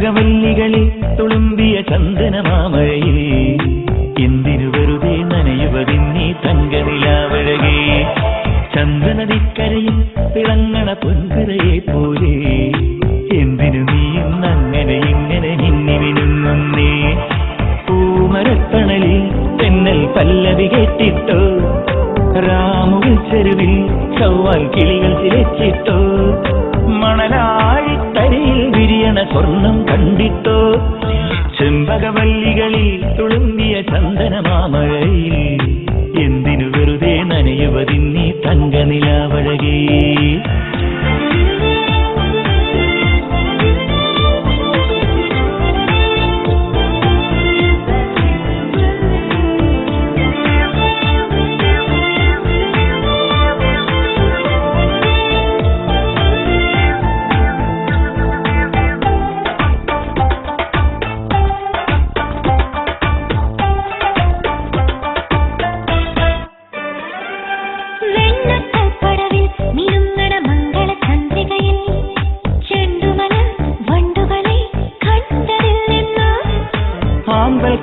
ചെമ്പകവല്ലികളിൽ തുളുമ്പിയ ചന്ദനമാമഴയിൽ എന്തിനു വെറുതെ നനയുവതിന്നീ തങ്കനിലാവഴകേ ചന്ദനദിക്കരയിൽ തിളങ്ങണ പൊൻകരയെ പോലെ എന്തിനു നീ ഇന്നങ്ങനെ ഇങ്ങനെ മിന്നി മിനുങ്ങുന്നേ പൂമരത്തണലിൽ തെന്നൽ പല്ലവി കേട്ടിട്ടോ രാമുവിൽ ചെരുവിൽ ചൊവ്വാൽ കിളികൾ ചിരച്ചിട്ടോ മണലാഴിത്തരയിൽ വിരിയണ സ്വർണം കണ്ടിട്ടോ ചെമ്പകവല്ലികളിൽ തുളുമ്പിയ ചന്ദനമാമഴയിൽ എന്തിനു വെറുതെ നനയുവതിന്നീ തങ്കനിലാവഴകേ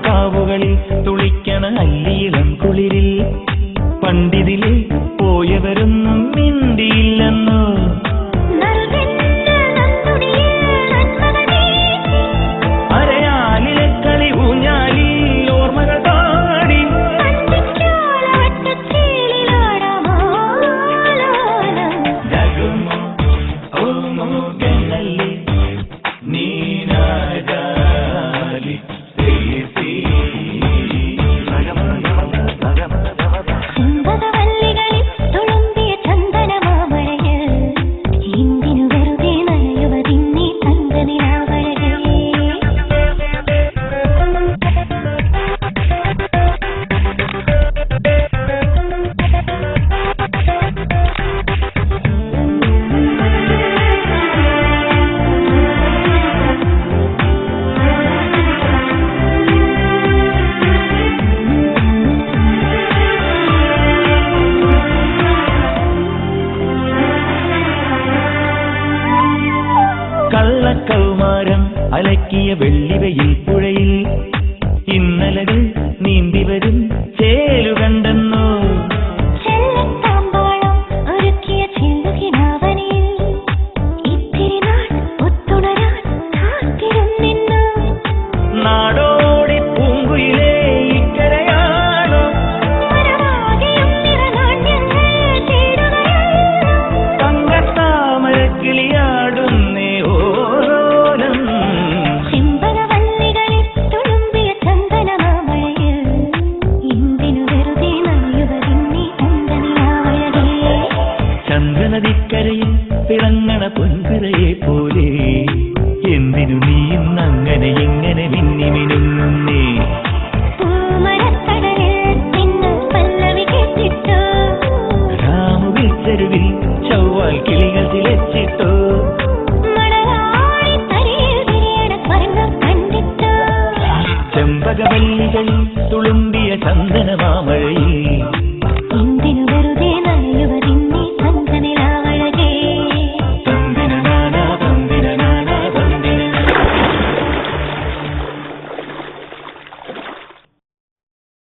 കാവുകളിൽ തുളിക്കണ അല്ലിയിളം കുളിരിൽ പണ്ടിതിലെ പോയവരൊന്നും മിണ്ടിയില്ലെന്നോ അരയാലിലെ കളി ഊഞ്ഞാലി ഓർമ്മകൾ പാടി നീനാജാലി കള്ളക്കൗമാരം അലക്കിയ വെള്ളിവയിൽ പുഴയിൽ ഇന്നലകൾ നീന്തിവരും ചേലു കണ്ടെന്നോ നാടോടി പൂങ്കുയിലേ ഇക്കരയാണോ തങ്കത്താമരക്കിളിയാടുന്നേ ചന്ദനദിക്കരയിൽ തിളങ്ങണ പൊൻകരയെ പോലെ എന്തിനു നീ ഇന്നങ്ങനെ ഇങ്ങനെ മിന്നി മിനുങ്ങുന്നേ രാമുവിൽ ചെരുവിൽ ചൊവ്വാൽ കിളികൾ ചിലച്ചിട്ടോ ചെമ്പകവല്ലികളിൽ തുളുമ്പിയ ചന്ദനമാമഴയിൽ